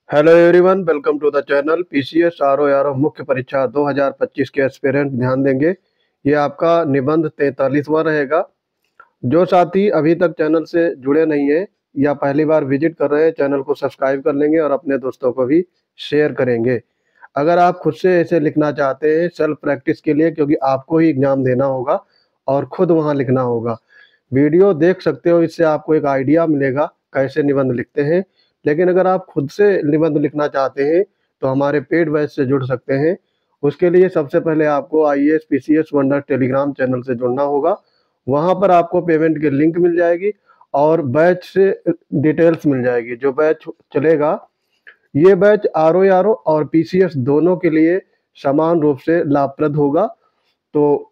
Hello everyone, welcome to the channel. PCS RO मुख्य परीक्षा 2025 के एस्पिरेंट ध्यान देंगे। ये आपका निबंध 43वां रहेगा। जो साथी अभी तक चैनल से जुड़े नहीं हैं या पहली बार विजिट कर रहे हैं, चैनल को सब्सक्राइब कर लेंगे और अपने दोस्तों को भी शेयर करेंगे। अगर आप खुद से ऐसे लिखना चाहते हैं सेल्फ प्रैक्टिस के लिए, क्योंकि आपको ही एग्जाम देना होगा और खुद वहाँ लिखना होगा। वीडियो देख सकते हो, इससे आपको एक आइडिया मिलेगा कैसे निबंध लिखते हैं। लेकिन अगर आप खुद से निबंध लिखना चाहते हैं तो हमारे पेड बैच से जुड़ सकते हैं। उसके लिए सबसे पहले आपको IAS PCS wonder Telegram channel से जुड़ना होगा। वहां पर आपको पेमेंट की लिंक मिल जाएगी और बैच से डिटेल्स मिल जाएगी। जो बैच चलेगा, ये बैच आरओ और पीसीएस दोनों के लिए समान रूप से लाभप्रद होगा। तो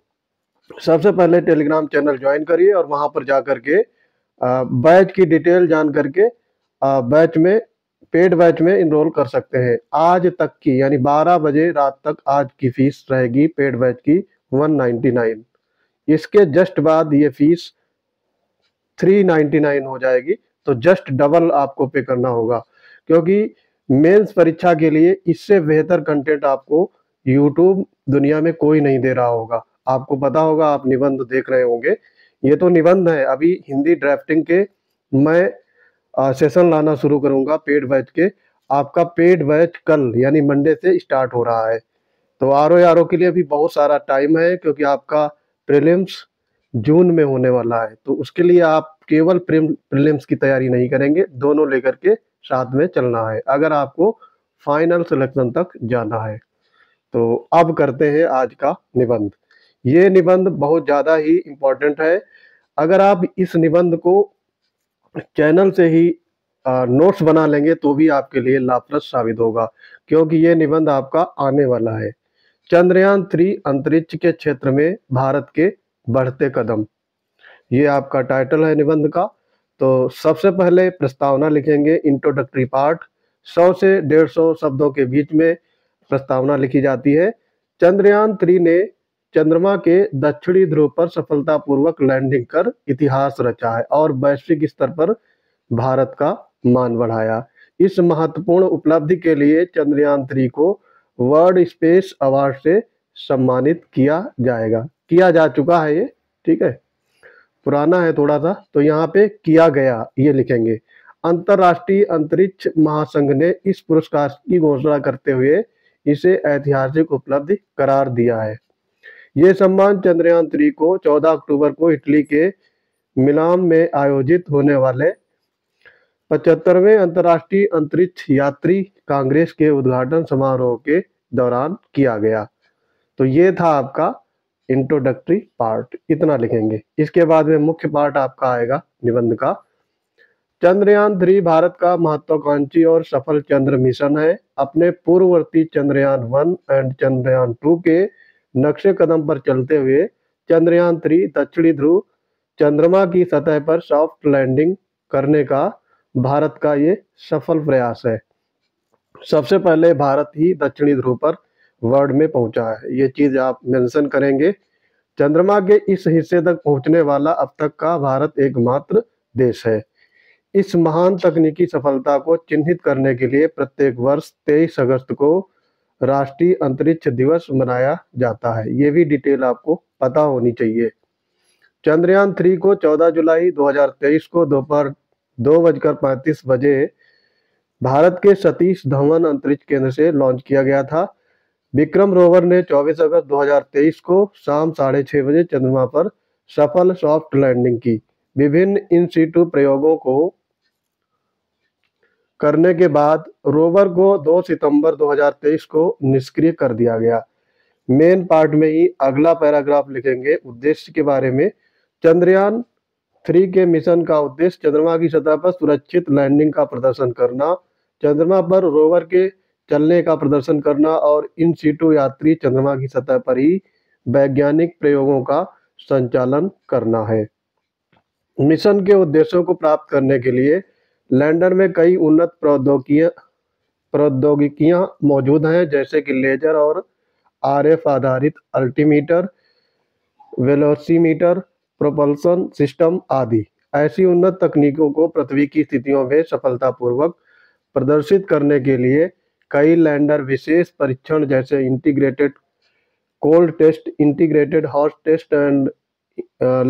सबसे पहले टेलीग्राम चैनल ज्वाइन करिए और वहां पर जा करके बैच की डिटेल जान करके बैच में पेड बैच में इनरोल कर सकते हैं। आज तक की यानी 12 बजे रात तक आज की फीस रहेगी पेड बैच की 199। इसके जस्ट बाद ये फीस 399 हो जाएगी। तो जस्ट डबल आपको पे करना होगा, क्योंकि मेंस परीक्षा के लिए इससे बेहतर कंटेंट आपको यूट्यूब दुनिया में कोई नहीं दे रहा होगा। आपको पता होगा, आप निबंध देख रहे होंगे। ये तो निबंध है। अभी हिंदी ड्राफ्टिंग के मैं सेशन लाना शुरू करूंगा पेड बैच के। आपका पेड बैच कल यानी मंडे से स्टार्ट हो रहा है। तो आरओ के लिए भी बहुत सारा टाइम है, क्योंकि आपका प्रीलिम्स जून में होने वाला है। तो उसके लिए आप केवल प्रीलिम्स की तैयारी नहीं करेंगे, दोनों लेकर के साथ में चलना है अगर आपको फाइनल सिलेक्शन तक जाना है। तो अब करते हैं आज का निबंध। ये निबंध बहुत ज़्यादा ही इम्पोर्टेंट है। अगर आप इस निबंध को चैनल से ही नोट्स बना लेंगे तो भी आपके लिए लाभप्रद साबित होगा, क्योंकि ये निबंध आपका आने वाला है। चंद्रयान 3 अंतरिक्ष के क्षेत्र में भारत के बढ़ते कदम, ये आपका टाइटल है निबंध का। तो सबसे पहले प्रस्तावना लिखेंगे, इंट्रोडक्टरी पार्ट। 100 से 150 शब्दों के बीच में प्रस्तावना लिखी जाती है। चंद्रयान 3 ने चंद्रमा के दक्षिणी ध्रुव पर सफलतापूर्वक लैंडिंग कर इतिहास रचा है और वैश्विक स्तर पर भारत का मान बढ़ाया। इस महत्वपूर्ण उपलब्धि के लिए चंद्रयान 3 को वर्ल्ड स्पेस अवार्ड से सम्मानित किया जा चुका है ये। ठीक है, पुराना है थोड़ा सा, तो यहाँ पे किया गया ये लिखेंगे। अंतरराष्ट्रीय अंतरिक्ष महासंघ ने इस पुरस्कार की घोषणा करते हुए इसे ऐतिहासिक उपलब्धि करार दिया है। ये सम्मान चंद्रयान 3 को 14 अक्टूबर को इटली के मिलान में आयोजित होने वाले 75वें अंतर्राष्ट्रीय अंतरिक्ष यात्री कांग्रेस के उद्घाटन समारोह के दौरान किया गया। तो ये था आपका इंट्रोडक्टरी पार्ट, इतना लिखेंगे। इसके बाद में मुख्य पार्ट आपका आएगा निबंध का। चंद्रयान 3 भारत का महत्वाकांक्षी और सफल चंद्र मिशन है। अपने पूर्ववर्ती चंद्रयान 1 एंड चंद्रयान 2 के नक्शे कदम पर चलते हुए चंद्रयान 3 दक्षिणी ध्रुव चंद्रमा की सतह पर सॉफ्ट लैंडिंग करने का भारत का ये सफल प्रयास है। सबसे पहले भारत ही दक्षिणी ध्रुव पर वर्ल्ड में पहुंचा है, ये चीज आप मेंशन करेंगे। चंद्रमा के इस हिस्से तक पहुंचने वाला अब तक का भारत एकमात्र देश है। इस महान तकनीकी सफलता को चिन्हित करने के लिए प्रत्येक वर्ष 23 अगस्त को राष्ट्रीय अंतरिक्ष दिवस मनाया जाता है। ये भी डिटेल आपको पता होनी चाहिए। चंद्रयान 3 को 14 जुलाई 2023 को दोपहर 2:35 भारत के सतीश धवन अंतरिक्ष केंद्र से लॉन्च किया गया था। विक्रम रोवर ने 24 अगस्त 2023 को शाम 6:30 चंद्रमा पर सफल सॉफ्ट लैंडिंग की। विभिन्न इन सीटू प्रयोगों को करने के बाद रोवर को 2 सितंबर 2023 को निष्क्रिय कर दिया गया। मेन पार्ट में ही अगला पैराग्राफ लिखेंगे उद्देश्य के बारे में। चंद्रयान 3 के मिशन का उद्देश्य चंद्रमा की सतह पर सुरक्षित लैंडिंग का प्रदर्शन करना, चंद्रमा पर रोवर के चलने का प्रदर्शन करना और इन सीटू यात्री चंद्रमा की सतह पर ही वैज्ञानिक प्रयोगों का संचालन करना है। मिशन के उद्देश्यों को प्राप्त करने के लिए लैंडर में कई उन्नत प्रौद्योगिकियां मौजूद हैं, जैसे कि लेजर और आरएफ आधारित अल्टीमीटर, वेलोसीमीटर, प्रोपल्सन सिस्टम आदि। ऐसी उन्नत तकनीकों को पृथ्वी की स्थितियों में सफलतापूर्वक प्रदर्शित करने के लिए कई लैंडर विशेष परीक्षण जैसे integrated cold test, integrated hot test and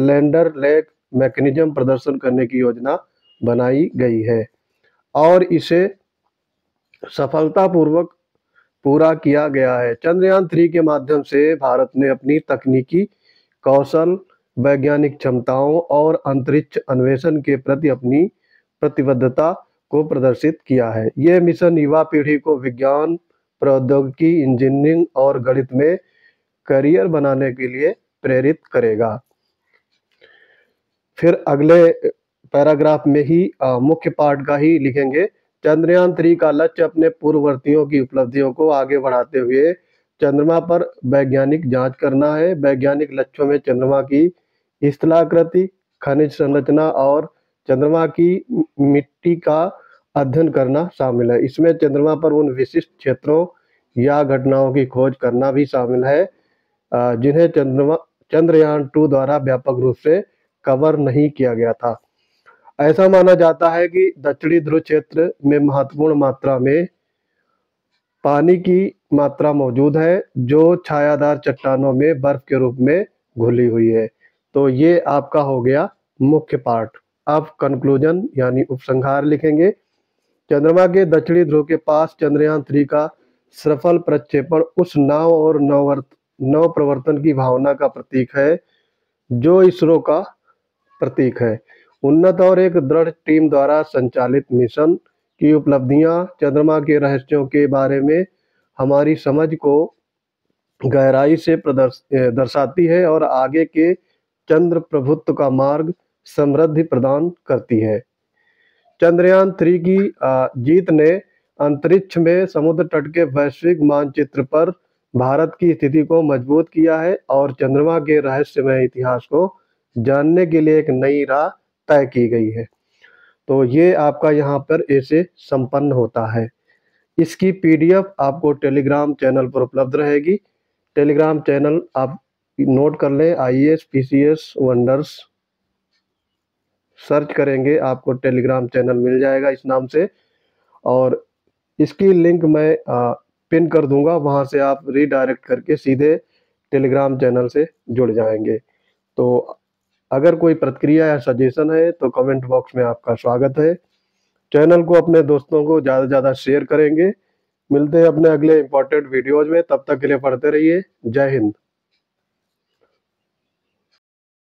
lander leg mechanism प्रदर्शन करने की योजना बनाई गई है और इसे सफलतापूर्वक पूरा किया गया है। चंद्रयान 3 के माध्यम से भारत ने अपनी तकनीकी कौशल, वैज्ञानिक क्षमताओं और अंतरिक्ष अन्वेषण के प्रति अपनी प्रतिबद्धता को प्रदर्शित किया है। यह मिशन युवा पीढ़ी को विज्ञान, प्रौद्योगिकी, इंजीनियरिंग और गणित में करियर बनाने के लिए प्रेरित करेगा। फिर अगले पैराग्राफ में ही मुख्य पार्ट का ही लिखेंगे। चंद्रयान 3 का लक्ष्य अपने पूर्ववर्तियों की उपलब्धियों को आगे बढ़ाते हुए चंद्रमा पर वैज्ञानिक जांच करना है। वैज्ञानिक लक्ष्यों में चंद्रमा की स्थलाकृति, खनिज संरचना और चंद्रमा की मिट्टी का अध्ययन करना शामिल है। इसमें चंद्रमा पर उन विशिष्ट क्षेत्रों या घटनाओं की खोज करना भी शामिल है जिन्हें चंद्रयान 2 द्वारा व्यापक रूप से कवर नहीं किया गया था। ऐसा माना जाता है कि दक्षिणी ध्रुव क्षेत्र में महत्वपूर्ण मात्रा में पानी की मात्रा मौजूद है जो छायादार चट्टानों में बर्फ के रूप में घुली हुई है। तो ये आपका हो गया मुख्य पार्ट। अब कंक्लूजन यानी उपसंहार लिखेंगे। चंद्रमा के दक्षिणी ध्रुव के पास चंद्रयान 3 का सफल प्रक्षेपण उस नव और नव प्रवर्तन की भावना का प्रतीक है जो इसरो का प्रतीक है। उन्नत और एक दृढ़ टीम द्वारा संचालित मिशन की उपलब्धियां चंद्रमा के रहस्यों के बारे में हमारी समझ को गहराई से दर्शाती है और आगे के चंद्र प्रभुत्व का मार्ग समृद्धि प्रदान करती है। चंद्रयान 3 की जीत ने अंतरिक्ष में समुद्र तट के वैश्विक मानचित्र पर भारत की स्थिति को मजबूत किया है और चंद्रमा के रहस्यमय इतिहास को जानने के लिए एक नई राह तय की गई है। तो ये आपका यहाँ पर ऐसे संपन्न होता है। इसकी पीडीएफ आपको टेलीग्राम चैनल पर उपलब्ध रहेगी। टेलीग्राम चैनल आप नोट कर लें, IAS PCS वंडर्स सर्च करेंगे आपको टेलीग्राम चैनल मिल जाएगा इस नाम से, और इसकी लिंक मैं पिन कर दूंगा, वहां से आप रीडायरेक्ट करके सीधे टेलीग्राम चैनल से जुड़ जाएंगे। तो अगर कोई प्रतिक्रिया या सजेशन है तो कमेंट बॉक्स में आपका स्वागत है। चैनल को अपने दोस्तों को ज़्यादा से ज़्यादा शेयर करेंगे। मिलते हैं अपने अगले इंपॉर्टेंट वीडियोज में, तब तक के लिए पढ़ते रहिए। जय हिंद।